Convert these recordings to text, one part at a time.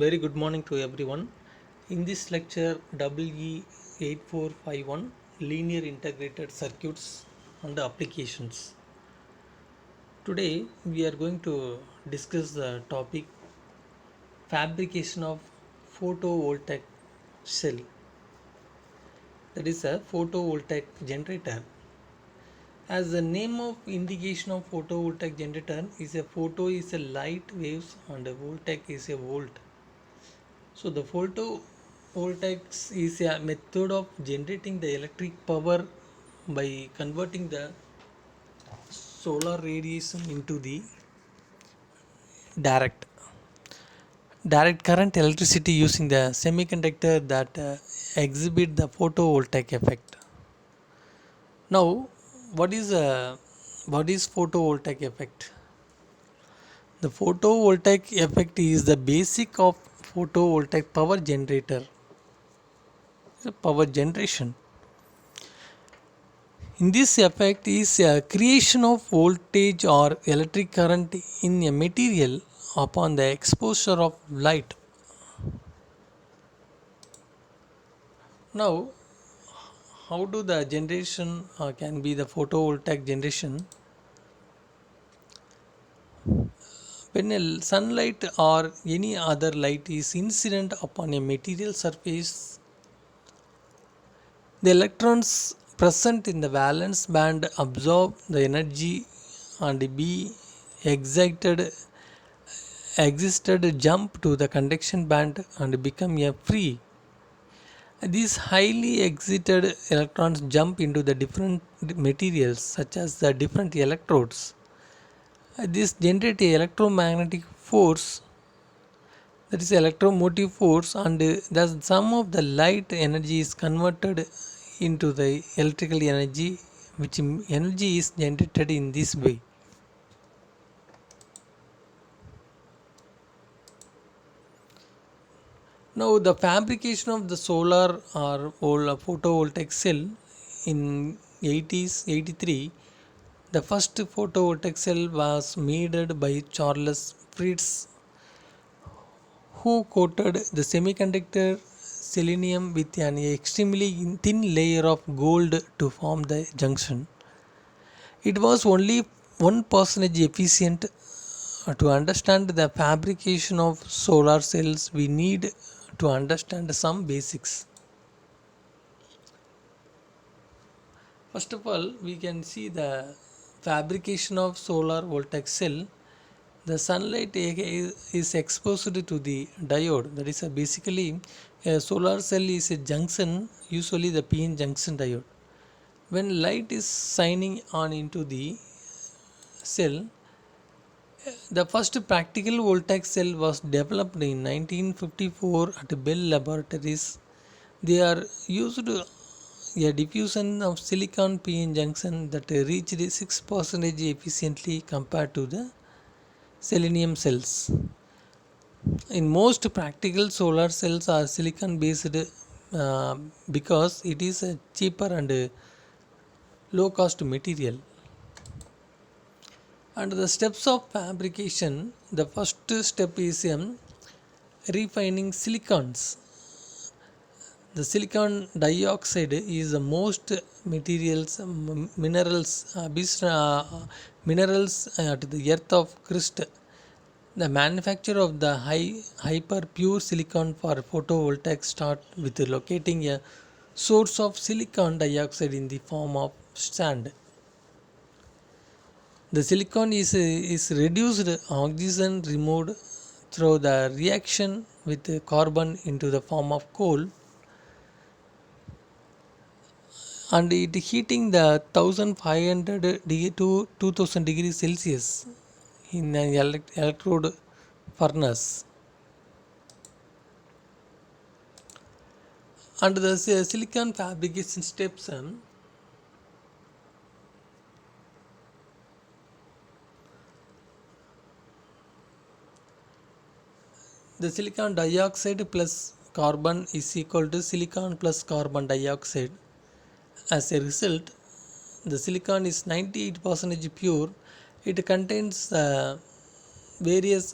Very good morning to everyone. In this lecture, WE8451 Linear Integrated Circuits and Applications. Today, we are going to discuss the topic fabrication of photovoltaic cell, that is a photovoltaic generator. As the name of indication of photovoltaic generator is a photo is a light waves and a voltaic is a volt. So the photovoltaics is a method of generating the electric power by converting the solar radiation into the direct direct current electricity using the semiconductor that exhibit the photovoltaic effect. Now, what is uh, what is photovoltaic effect? The photovoltaic effect is the basic of photovoltaic power generation. In this effect is a creation of voltage or electric current in a material upon the exposure of light. Now, how do the generation can be the photovoltaic generation? When a sunlight or any other light is incident upon a material surface, the electrons present in the valence band absorb the energy and be excited existed jump to the conduction band and become a free. These highly excited electrons jump into the different materials such as the different electrodes. This generate a electromagnetic force, that is electromotive force, and thus some of the light energy is converted into the electrical energy, which energy is generated in this way. Now, the fabrication of the solar or photovoltaic cell in 80s 83, the first photovoltaic cell was made by Charles Fritz, who coated the semiconductor selenium with an extremely thin layer of gold to form the junction. It was only 1% efficient. To understand the fabrication of solar cells, we need to understand some basics. First of all, we can see the fabrication of solar voltaic cell. The sunlight is exposed to the diode. That is basically a solar cell is a junction, usually the PN junction diode. When light is shining on into the cell, the first practical voltaic cell was developed in 1954 at Bell Laboratories. They are used a diffusion of silicon PN junction that reached 6% efficiently compared to the selenium cells. In most practical solar cells are silicon based because it is a cheaper and low cost material. And the steps of fabrication, the first step is refining silicons. The silicon dioxide is the most materials minerals at the earth of crust. The manufacture of the hyper pure silicon for photovoltaic start with locating a source of silicon dioxide in the form of sand. The silicon is reduced oxygen removed through the reaction with the carbon into the form of coal, and it heating the 1500 degree to 2000 degrees Celsius in an electrode furnace. And the silicon fabrication steps, the silicon dioxide plus carbon is equal to silicon plus carbon dioxide. As a result, the silicon is 98% pure. It contains various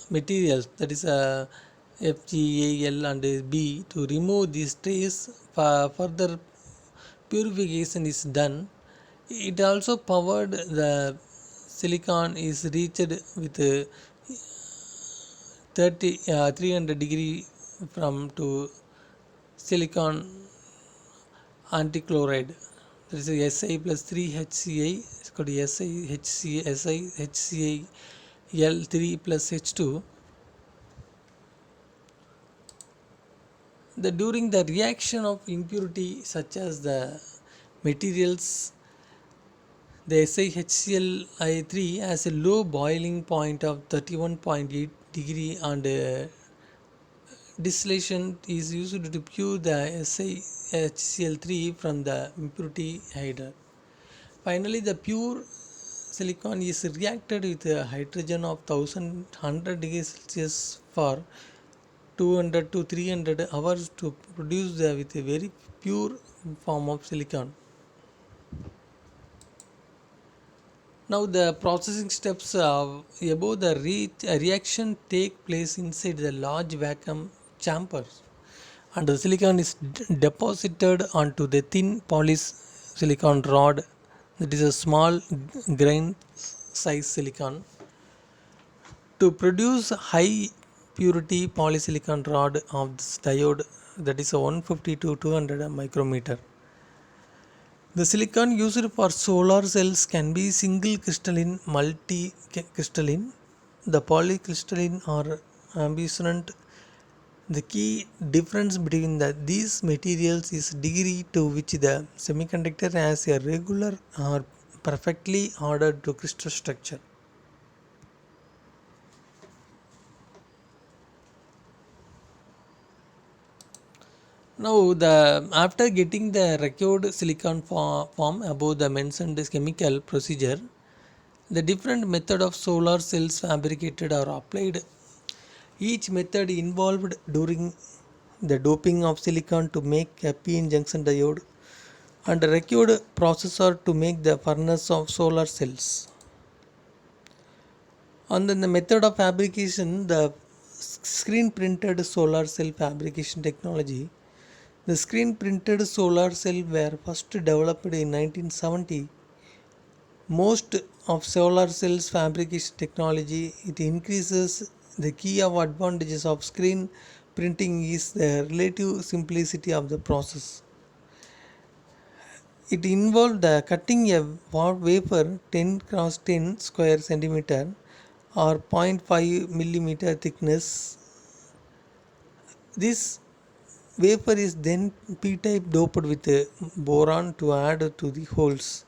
materials, that is FGAL and B, to remove these trace. Further purification is done. It also powered the silicon is reached with 300 degree from to silicon antichloride. That is Si plus 3 HCl is called HCl 3 plus H2. During the reaction of impurity such as the materials, the SiHCl3 has a low boiling point of 31.8 degree, and distillation is used to pure the SiHCl3 from the impurity hydra. Finally, the pure silicon is reacted with hydrogen of 1100 degrees Celsius for 200 to 300 hours to produce with a very pure form of silicon. Now the processing steps above the reaction take place inside the large vacuum chambers, and the silicon is deposited onto the thin polysilicon rod, that is a small grain size silicon. To produce high purity polysilicon rod of this diode, that is a 150 to 200 micrometer. The silicon used for solar cells can be single crystalline, multi crystalline, the polycrystalline or ambisonant. The key difference between these materials is degree to which the semiconductor has a regular or perfectly ordered to crystal structure. Now, after getting the required silicon form above the mentioned chemical procedure, the different method of solar cells fabricated or applied. Each method involved during the doping of silicon to make a p-n junction diode, and required processor to make the furnace of solar cells. And then the method of fabrication, the screen printed solar cell fabrication technology. The screen printed solar cell were first developed in 1970. Most of solar cells fabrication technology, it increases the key of advantages of screen printing is the relative simplicity of the process. It involved cutting a wafer 10 cross 10 square centimeter or 0.5 millimeter thickness. This wafer is then p-type doped with boron to add to the holes,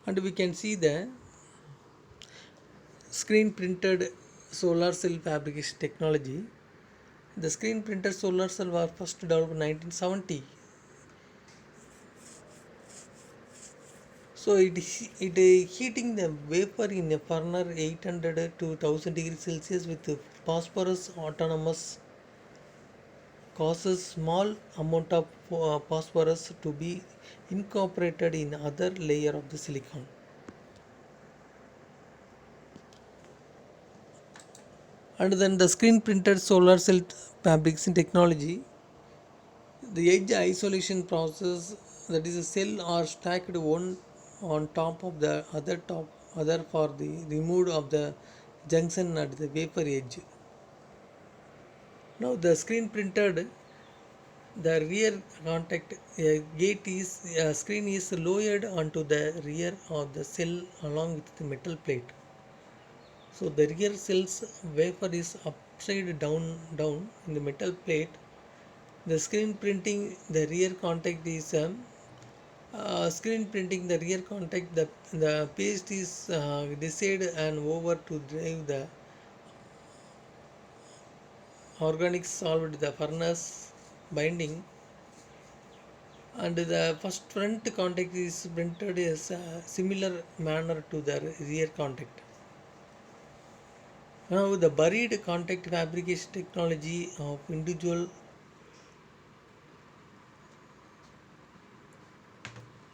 and we can see the screen printed solar cell fabrication technology. The screen printed solar cell was first developed in 1970. So it heating the vapor in a furnace 800 to 1000 degrees Celsius with phosphorus autonomous causes small amount of phosphorus to be incorporated in other layer of the silicon. And then the screen printed solar cell fabrication technology, the edge isolation process, that is a cell are stacked one on top of the other for the removal of the junction at the wafer edge. Now the screen printed the rear contact gate is screen is lowered onto the rear of the cell along with the metal plate. So the rear cell's wafer is upside down in the metal plate. The screen printing the rear contact is screen printing the rear contact. The paste is decided and over to drive the organic solved the furnace binding, and the first front contact is printed as a similar manner to the rear contact. Now the buried contact fabrication technology of individual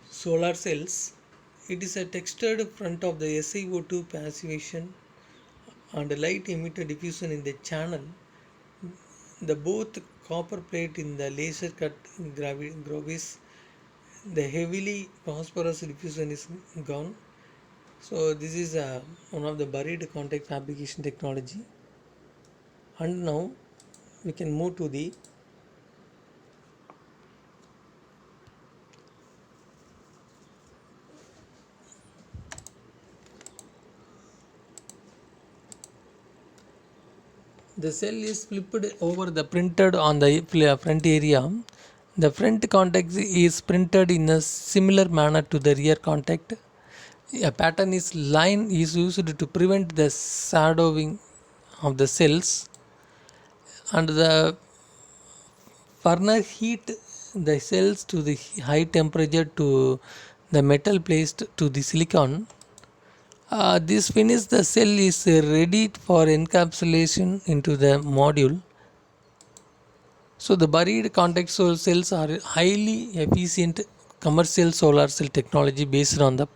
solar cells. It is a textured front of the SiO2 passivation and light emitter diffusion in the channel. The both copper plate in the laser cut grovis, the heavily phosphorus diffusion is gone. So this is one of the buried contact fabrication technology. And now we can move to the cell is flipped over the printed on the front area. The front contact is printed in a similar manner to the rear contact. A pattern is line is used to prevent the shadowing of the cells, and the burner heat the cells to the high temperature to the metal placed to the silicon. This finish the cell is ready for encapsulation into the module. So the buried contact cells are highly efficient commercial solar cell technology based on the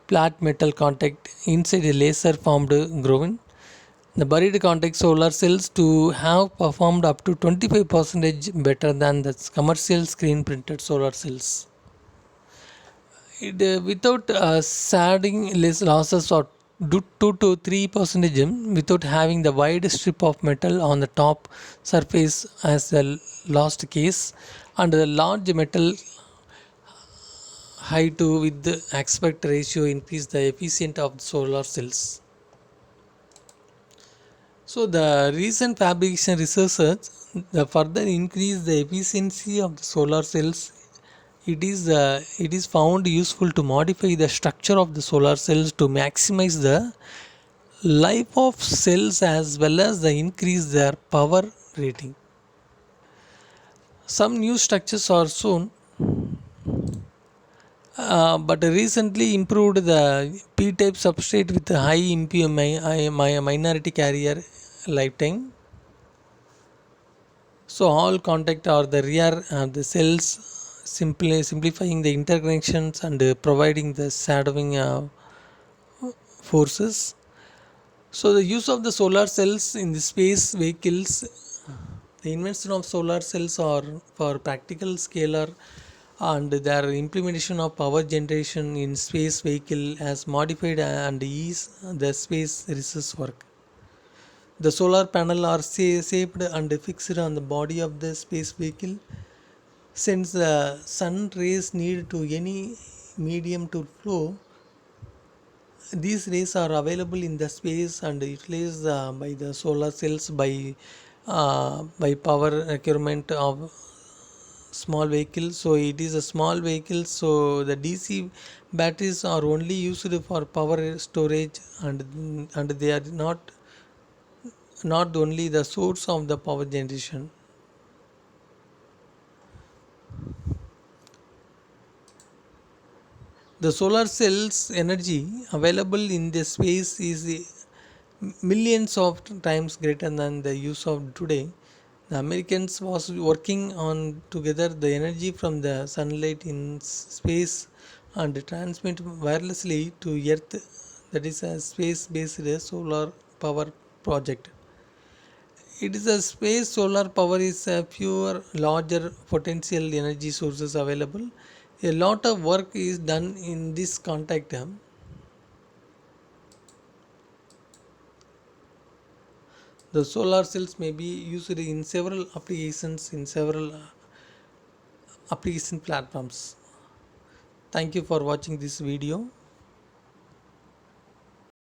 flat metal contact inside a laser formed grooving. The buried contact solar cells to have performed up to 25% better than the commercial screen printed solar cells. Without shading losses or 2 to 3% without having the wide strip of metal on the top surface as the last case, and the large metal height with the aspect ratio increase the efficiency of the solar cells. So the recent fabrication research the further increase the efficiency of the solar cells. It is found useful to modify the structure of the solar cells to maximize the life of cells as well as the increase their power rating. Some new structures are shown, but recently improved the P-type substrate with a high minority carrier lifetime. So all contact are the rear the cells, simply simplifying the interconnections and providing the shadowing forces. So the use of the solar cells in the space vehicles, the invention of solar cells are for practical scalar, and their implementation of power generation in space vehicle has modified and ease the space research work. The solar panel are shaped and fixed on the body of the space vehicle. Since the sun rays need to any medium to flow, these rays are available in the space and utilized by the solar cells by power requirement of small vehicle. So it is a small vehicle, so the DC batteries are only used for power storage, and they are not only the source of the power generation. The solar cells energy available in the space is millions of times greater than the use of today. The Americans was working on together the energy from the sunlight in space and transmit wirelessly to Earth. That is a space-based solar power project. It is a space solar power is a fewer larger potential energy sources available. A lot of work is done in this contact. The solar cells may be used in several applications in several application platforms. Thank you for watching this video.